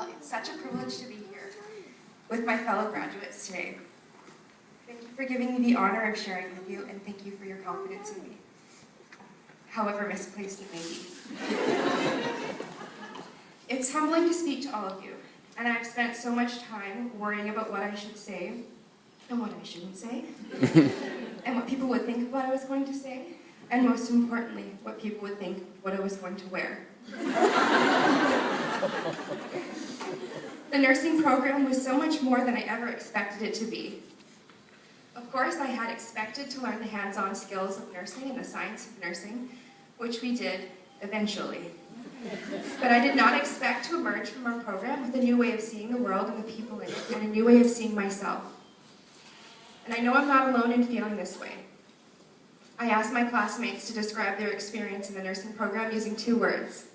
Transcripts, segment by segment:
Well, it's such a privilege to be here with my fellow graduates today. Thank you for giving me the honor of sharing with you, and thank you for your confidence in me, however misplaced it may be. It's humbling to speak to all of you, and I've spent so much time worrying about what I should say and what I shouldn't say, and what people would think of what I was going to say, and most importantly, what people would think of what I was going to wear. The nursing program was so much more than I ever expected it to be. Of course, I had expected to learn the hands-on skills of nursing and the science of nursing, which we did eventually. But I did not expect to emerge from our program with a new way of seeing the world and the people in it, and a new way of seeing myself. And I know I'm not alone in feeling this way. I asked my classmates to describe their experience in the nursing program using 2 words.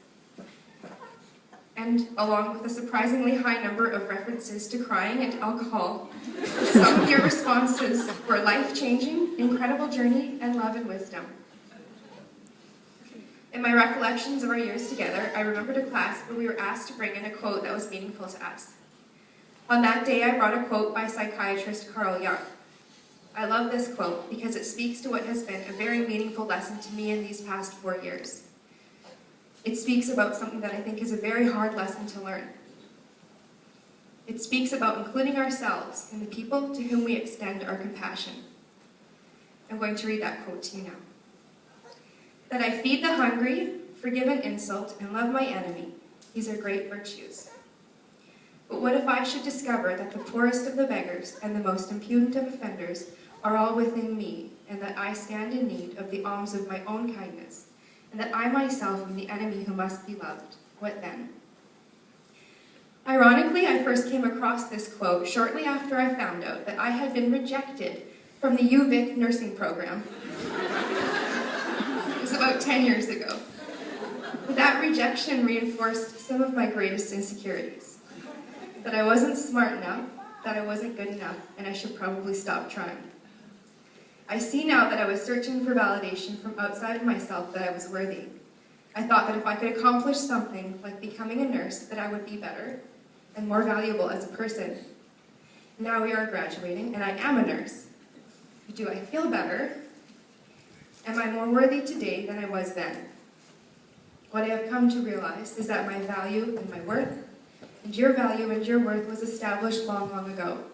And along with a surprisingly high number of references to crying and alcohol, some of your responses were life-changing, incredible journey, and love and wisdom. In my recollections of our years together, I remembered a class where we were asked to bring in a quote that was meaningful to us. On that day, I brought a quote by psychiatrist Carl Jung. I love this quote because it speaks to what has been a very meaningful lesson to me in these past 4 years. It speaks about something that I think is a very hard lesson to learn. It speaks about including ourselves in the people to whom we extend our compassion. I'm going to read that quote to you now. That I feed the hungry, forgive an insult, and love my enemy. These are great virtues. But what if I should discover that the poorest of the beggars and the most impudent of offenders are all within me, and that I stand in need of the alms of my own kindness, and that I myself am the enemy who must be loved? What then? Ironically, I first came across this quote shortly after I found out that I had been rejected from the UVic nursing program. It was about 10 years ago. That rejection reinforced some of my greatest insecurities. That I wasn't smart enough, that I wasn't good enough, and I should probably stop trying. I see now that I was searching for validation from outside of myself that I was worthy. I thought that if I could accomplish something like becoming a nurse, that I would be better and more valuable as a person. Now we are graduating, and I am a nurse. Do I feel better? Am I more worthy today than I was then? What I have come to realize is that my value and my worth, and your value and your worth, was established long, long ago.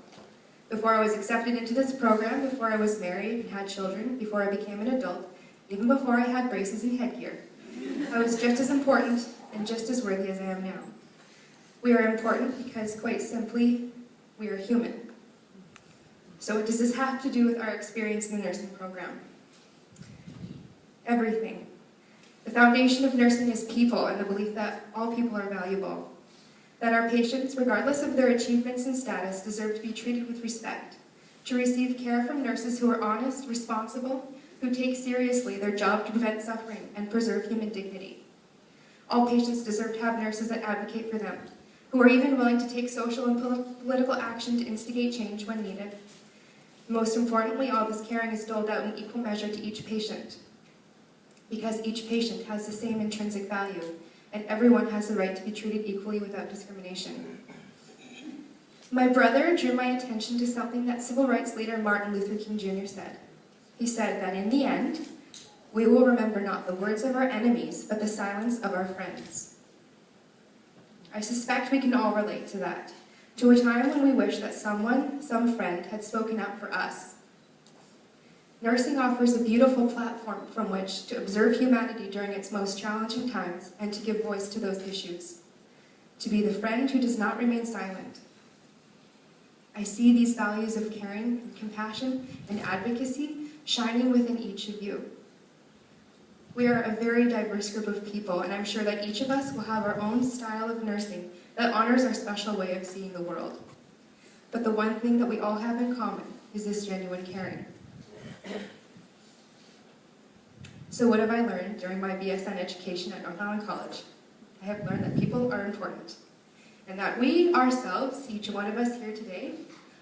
Before I was accepted into this program, before I was married and had children, before I became an adult, even before I had braces and headgear, I was just as important and just as worthy as I am now. We are important because, quite simply, we are human. So what does this have to do with our experience in the nursing program? Everything. The foundation of nursing is people and the belief that all people are valuable. That our patients, regardless of their achievements and status, deserve to be treated with respect, to receive care from nurses who are honest, responsible, who take seriously their job to prevent suffering and preserve human dignity. All patients deserve to have nurses that advocate for them, who are even willing to take social and political action to instigate change when needed. Most importantly, all this caring is doled out in equal measure to each patient, because each patient has the same intrinsic value, and everyone has the right to be treated equally without discrimination. My brother drew my attention to something that civil rights leader Martin Luther King Jr. said. He said that in the end, we will remember not the words of our enemies, but the silence of our friends. I suspect we can all relate to that, to a time when we wish that someone, some friend, had spoken up for us. Nursing offers a beautiful platform from which to observe humanity during its most challenging times and to give voice to those issues. To be the friend who does not remain silent. I see these values of caring, and compassion, and advocacy shining within each of you. We are a very diverse group of people, and I'm sure that each of us will have our own style of nursing that honors our special way of seeing the world. But the one thing that we all have in common is this genuine caring. So what have I learned during my BSN education at North Island College? I have learned that people are important, and that we ourselves, each one of us here today,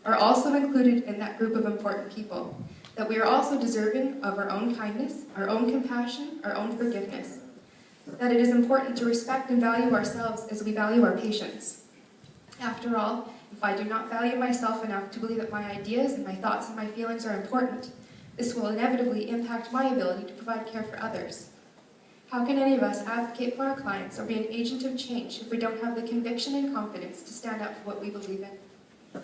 are also included in that group of important people, that we are also deserving of our own kindness, our own compassion, our own forgiveness, that it is important to respect and value ourselves as we value our patients. After all, if I do not value myself enough to believe that my ideas and my thoughts and my feelings are important, this will inevitably impact my ability to provide care for others. How can any of us advocate for our clients or be an agent of change if we don't have the conviction and confidence to stand up for what we believe in?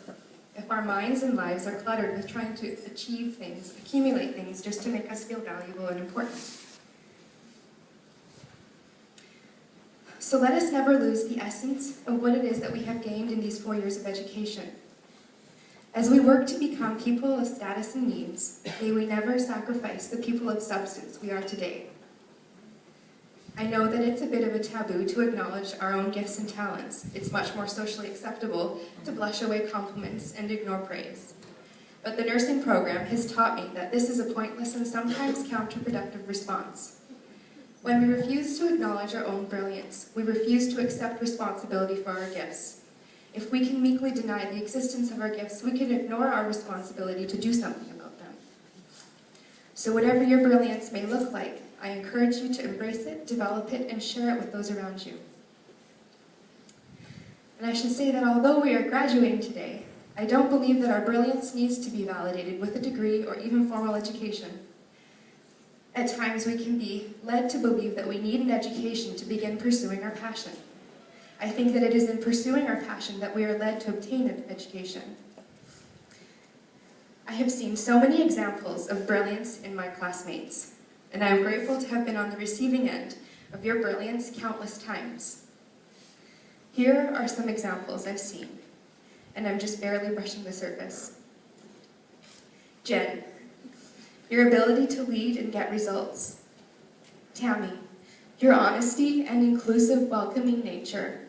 If our minds and lives are cluttered with trying to achieve things, accumulate things just to make us feel valuable and important. So let us never lose the essence of what it is that we have gained in these 4 years of education. As we work to become people of status and means, may we never sacrifice the people of substance we are today. I know that it's a bit of a taboo to acknowledge our own gifts and talents. It's much more socially acceptable to blush away compliments and ignore praise. But the nursing program has taught me that this is a pointless and sometimes counterproductive response. When we refuse to acknowledge our own brilliance, we refuse to accept responsibility for our gifts. If we can meekly deny the existence of our gifts, we can ignore our responsibility to do something about them. So whatever your brilliance may look like, I encourage you to embrace it, develop it, and share it with those around you. And I should say that although we are graduating today, I don't believe that our brilliance needs to be validated with a degree or even formal education. At times we can be led to believe that we need an education to begin pursuing our passion. I think that it is in pursuing our passion that we are led to obtain an education. I have seen so many examples of brilliance in my classmates, and I am grateful to have been on the receiving end of your brilliance countless times. Here are some examples I've seen, and I'm just barely brushing the surface. Jen, your ability to lead and get results. Tammy, your honesty and inclusive, welcoming nature.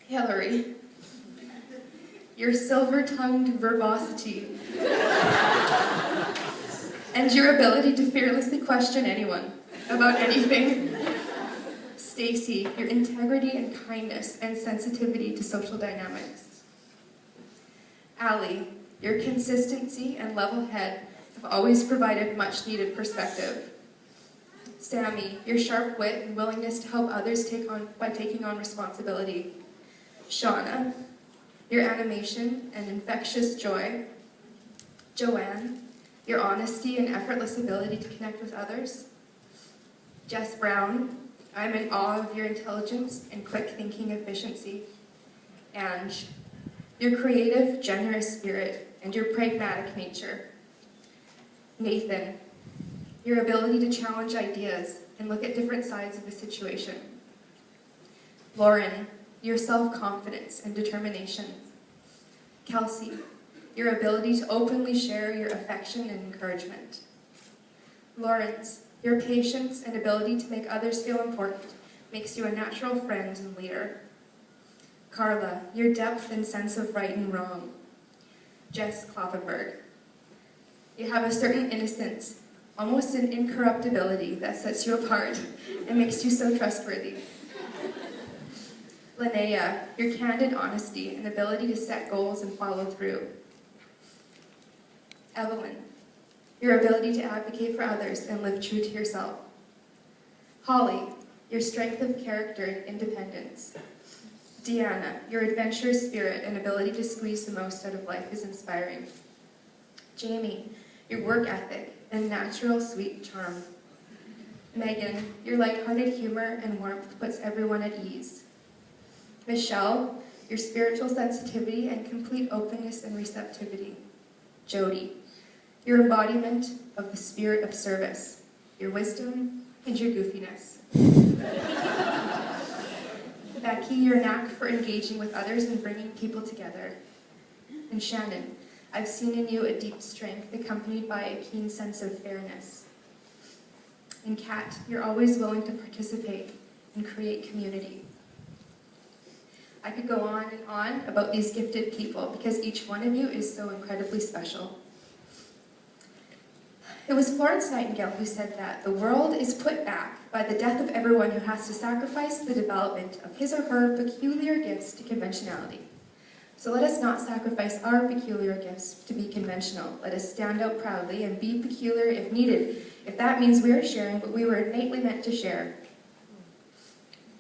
Hillary, your silver-tongued verbosity. And your ability to fearlessly question anyone about anything. Stacy, your integrity and kindness and sensitivity to social dynamics. Allie, your consistency and level head have always provided much needed perspective. Sammy, your sharp wit and willingness to help others by taking on responsibility. Shauna, your animation and infectious joy. Joanne, your honesty and effortless ability to connect with others. Jess Brown, I'm in awe of your intelligence and quick thinking efficiency. Ange, your creative, generous spirit and your pragmatic nature. Nathan, your ability to challenge ideas and look at different sides of a situation. Lauren, your self-confidence and determination. Kelsey, your ability to openly share your affection and encouragement. Lawrence, your patience and ability to make others feel important makes you a natural friend and leader. Carla, your depth and sense of right and wrong. Jess Kloppenberg, you have a certain innocence, almost an incorruptibility that sets you apart and makes you so trustworthy. Linnea, your candid honesty and ability to set goals and follow through. Evelyn, your ability to advocate for others and live true to yourself. Holly, your strength of character and independence. Deanna, your adventurous spirit and ability to squeeze the most out of life is inspiring. Jamie, your work ethic and natural sweet charm. Megan, your lighthearted humor and warmth puts everyone at ease. Michelle, your spiritual sensitivity and complete openness and receptivity. Jody, your embodiment of the spirit of service, your wisdom and your goofiness. Becky, your knack for engaging with others and bringing people together. And Shannon, I've seen in you a deep strength accompanied by a keen sense of fairness. And Kat, you're always willing to participate and create community. I could go on and on about these gifted people because each one of you is so incredibly special. It was Florence Nightingale who said that the world is put back by the death of everyone who has to sacrifice the development of his or her peculiar gifts to conventionality. So let us not sacrifice our peculiar gifts to be conventional. Let us stand out proudly and be peculiar if needed, if that means we are sharing what we were innately meant to share.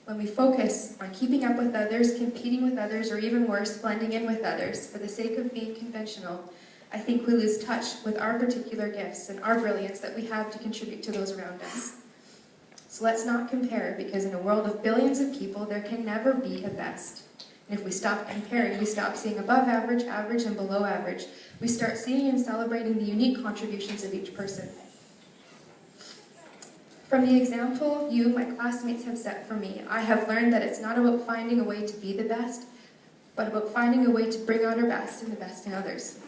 when we focus on keeping up with others, competing with others, or even worse, blending in with others for the sake of being conventional, I think we lose touch with our particular gifts and our brilliance that we have to contribute to those around us. So let's not compare, because in a world of billions of people, there can never be a best. And if we stop comparing, we stop seeing above average, average, and below average. We start seeing and celebrating the unique contributions of each person. From the example you, my classmates, have set for me, I have learned that it's not about finding a way to be the best, but about finding a way to bring out our best and the best in others.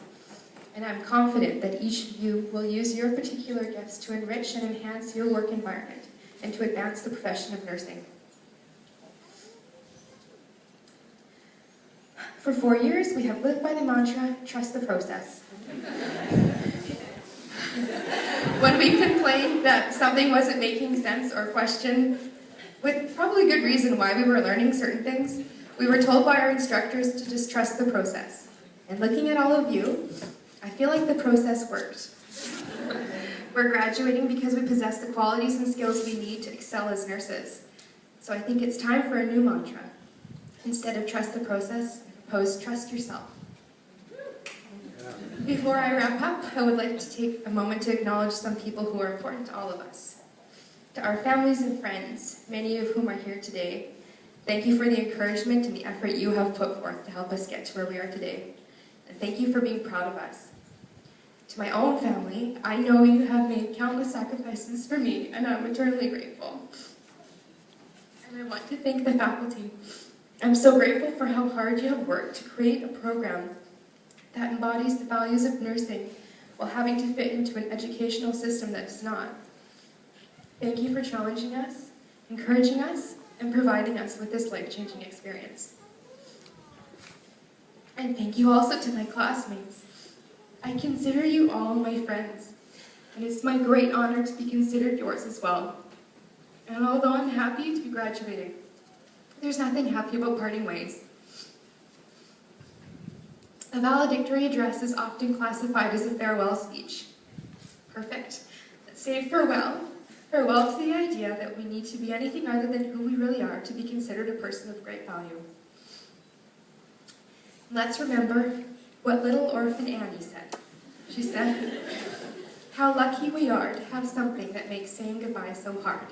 And I'm confident that each of you will use your particular gifts to enrich and enhance your work environment and to advance the profession of nursing. For 4 years, we have lived by the mantra, trust the process. When we complained that something wasn't making sense or questioned, with probably good reason why we were learning certain things, we were told by our instructors to just trust the process. And looking at all of you, I feel like the process worked. We're graduating because we possess the qualities and skills we need to excel as nurses. So I think it's time for a new mantra. Instead of trust the process, I propose trust yourself. Before I wrap up, I would like to take a moment to acknowledge some people who are important to all of us. To our families and friends, many of whom are here today, thank you for the encouragement and the effort you have put forth to help us get to where we are today. And thank you for being proud of us. To my own family, I know you have made countless sacrifices for me, and I'm eternally grateful. And I want to thank the faculty. I'm so grateful for how hard you have worked to create a program that embodies the values of nursing while having to fit into an educational system that does not. Thank you for challenging us, encouraging us, and providing us with this life-changing experience. And thank you also to my classmates. I consider you all my friends, and it's my great honor to be considered yours as well. And although I'm happy to be graduating, there's nothing happy about parting ways. A valedictorian address is often classified as a farewell speech. Perfect. Let's say farewell. Farewell to the idea that we need to be anything other than who we really are to be considered a person of great value. Let's remember what little orphan Annie said. She said, "How lucky we are to have something that makes saying goodbye so hard."